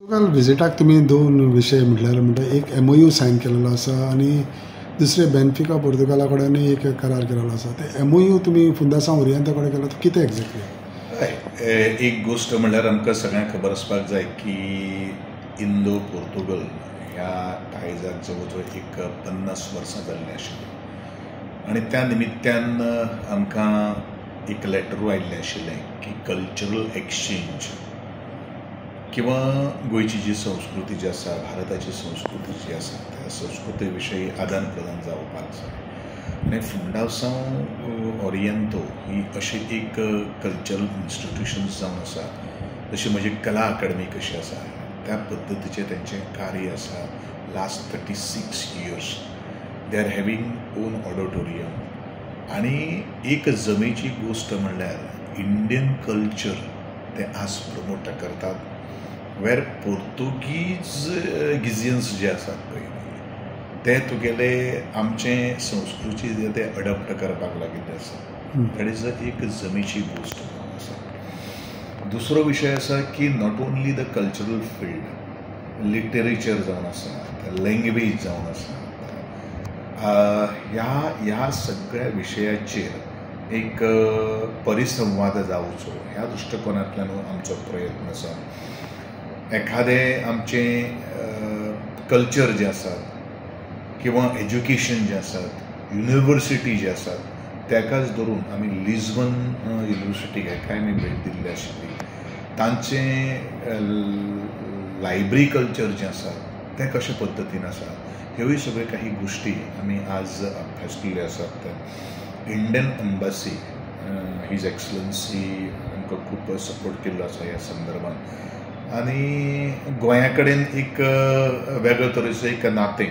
Portugal विजिटाक तुम्ही दोन विशय म्हटल्यार म्हणटा एक MOU सायन केलेलो आसा आणि दुसरे बेनफिका पोर्तुगाला कडेन एक करार केलेलो आसा. ते MOU तुम्ही फुंदासा ओरिएंता कडेन केलो तो कितें एक्झॅक्टली? एक गोष्ट म्हणल्यार आमकां सगळ्यांक खबर आसपाक जाय की इंडो पोर्तुगल ह्या कायजाक जवळ जवळ एक 50 वर्सां जाल्ली आशिल्ली आनी त्या निमित्यान आमकां एक लेटरू आयिल्लें आशिल्लें की कल्चरल एक्सचेंज किंवा गोंयची जी संस्कृती जी आसा, भारताची संस्कृती जी आसा त्या संस्कृती विशयी आदान प्रदान जावपाक जाय. आनी फुंडासांव ओरिएंतो ही अशी एक कल्चरल इन्स्टिट्यूशन्स जावन आसा, जशी म्हजी कला अकादमी कशी आसा त्या पद्दतीचें तेंचें कार्य आसा. Last 36 years they are having on auditorium आनी एक जमेची गोष्ट म्हणल्यार इंडियन कल्चर ते आज प्रमोट करतात. वेर पोर्तुगीज गिजियन्स जे आसात पळय ते तुगेले आमचे संस्कृती जे ते अडॉप्ट करपाक लागिल्ले आसा. दॅट इज एक जमेची गोष्ट जावन आसा. दुसरो विशय आसा की not only the cultural field, literature जावन आसा, लँग्वेज जावन आसा. ह्या सगळ्या विशयाचेर एक परिसंवाद जावचो ह्या दृश्टिकोनांतल्यान आमचो प्रयत्न आसा. एखादे आमचे कल्चर जे आसात किंवा एज्युकेशन जे आसात, युनिवर्सिटी जे आसात ताकाच धरून आमी लिस्बन युनिवर्सिटीक एकाय आमी भेट दिल्ली आशिल्ली. तांचें लायब्ररी कल्चर जें आसा तें कशे पद्दतीन आसा ह्योय सगळ्यो काही गोश्टी आमी आज अभ्यासलेल्यो आसात. इंडियन एम्बसी हीज एक्सलन्सी आमकां खूब सपोर्ट केल्लो आसा ह्या संदर्भान आनी गोंया कडेन एक वेगळे तरेचें एक नातें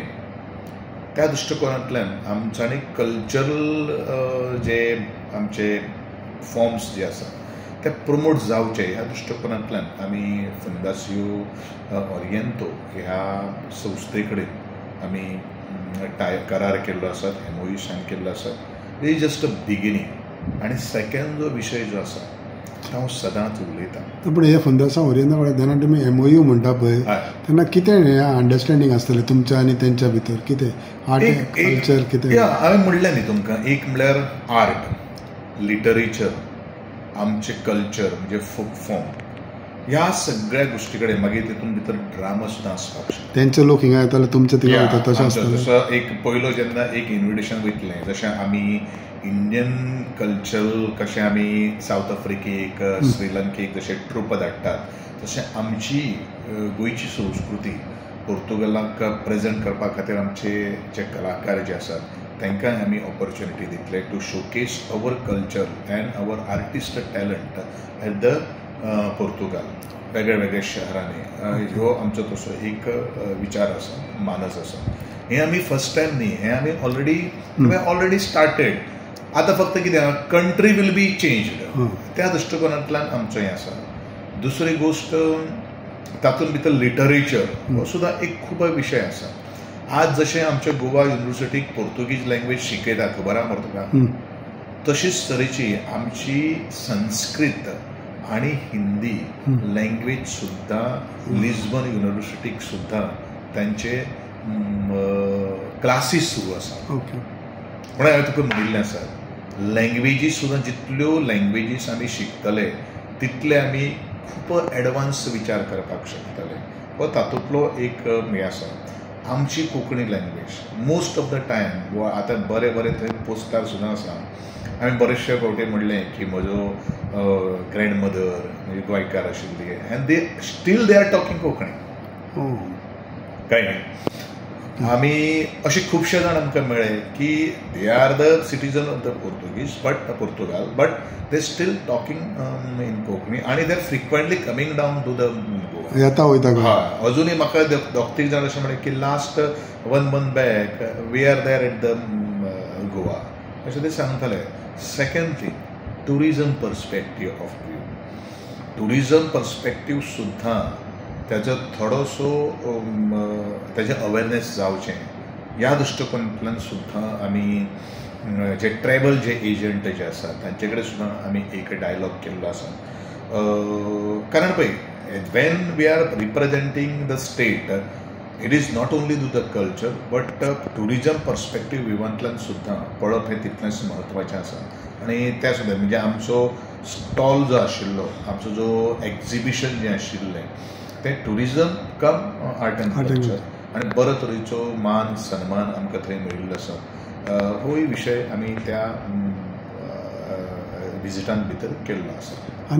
त्या दृश्टिकोनांतल्यान आमच्यांनी कल्चरल जे आमचे फॉर्म्स जे आसा ते प्रमोट जावचे ह्या दृश्टिकोनांतल्यान आमी फुंदासियो ओरिएंतो ह्या संस्थे कडेन आमी करार केल्लो आसा, MOU सायन केल्लो आसा. It is just a beginning. आनी सेकंड जो विशय जो आसा हांव सदांच उलयतां. पूण हे फुंदासा ओरिएंता कडेन जेन्ना तुमी MOU म्हणटा पळय तेन्ना कितें अंडरस्टँडींग आसतलें तुमच्या आनी तेंच्या भितर? कितें आर्ट कल्चर कितें? हांवें म्हणलें न्ही तुमकां, एक म्हणल्यार आर्ट, लिटरेचर, आमचे कल्चर म्हणजे फोक फॉर्म ह्या सगळ्या गोश्टी कडेन मागीर तितून भितर ड्रामा सुद्दां आसपाक शकता. तेंचे लोक हिंगा येताले तुमचे थिंगा वयता तशें आसता? जसो एक पयलो जेन्ना एक इन्विटेशन वयतलें जशें आमी इंडियन कल्चर कशें आमी सावथ आफ्रिकेक, श्रीलंकेक जशें ट्रूप धाडटात तशें आमची गोंयची संस्कृती पोर्तुगालाक प्रेजेंट करपा खातीर आमचे जे कलाकार जे आसात तांकां आमी ऑपॉर्च्युनिटी दितले to showcase our culture and our artist talent at the Portugal वेगळ्या वेगळ्या शहरांनी. ह्यो आमचो तसो एक विचार आसा, मानस आसा. हें आमी फर्स्ट टायम न्ही, हें आमी ऑलरेडी स्टार्टेड. आतां फक्त कितें कंट्री वील बी चेंज्ड त्या दृश्टिकोनांतल्यान आमचो हें आसा. दुसरी गोश्ट तातूंत भितर लिटरेचर हो सुद्दां एक खूब विशय आसा. आज जशें आमच्या गोवा युनिवर्सिटीक पोर्तुगीज लँग्वेज शिकयता खबर आहा मरे तुका, तशीच तरेची आमची संस्कृत आनी हिंदी लँग्वेज सुद्दां लिस्बन युनिवर्सिटीक सुद्दां तांचे क्लासीस सुरू आसा. म्हण हांवें तुका म्हणिल्लें आसा लँग्वेजीस सुद्दां जितल्यो लँग्वेजीस आमी शिकतले तितले आमी खूब एडवान्स विचार करपाक शकतले. हो तातूंतलो एक हें आसा. आमची Konkani language most of the time आतां बरें बरें थंय पोस्टार सुद्दां आसा. हांवें बरेचशे फावटी म्हणलें की म्हजो ग्रँडमदर म्हणजे गोंयकार आशिल्ली and they are talking Konkani. काय न्ही, आमी अशे खुबशे जाण आमकां मेळ्ळे की they are the citizen of the Portugal but they still talking in Konkani आनी they are frequently coming down to the Goa. येता वयता. हय, अजुनूय म्हाका दोग तीग जाण अशें म्हणे की last 1 month back we are there at the Goa अशें ते सांगताले. Second thing, tourism perspective of view. Tourism perspective सुद्दां त्याचो थोडोसो तेजें अवेरनेस जावचें ह्या दृश्टिकोनांतल्यान सुद्दां आमी जे ट्रॅवल जे एजंट जे आसात तांचे कडेन सुद्दां आमी एक डायलॉग केल्लो आसा. कारण पळय when we are representing the state, it is not only to the culture but tourism perspective विवांतल्यान सुद्दां पळप हें तितलेंच म्हत्वाचें आसा. आनी त्या सुद्दां म्हणजे आमचो स्टॉल जो आशिल्लो, आमचो जो एक्झिबिशन जें आशिल्लें तें टुरिजम कम आर्ट एंड कल्चर आनी बरे तरेचो मान सन्मान आमकां थंय मेळिल्लो आसा. होय विशय आमी त्या विजिटान भितर केल्लो आसा.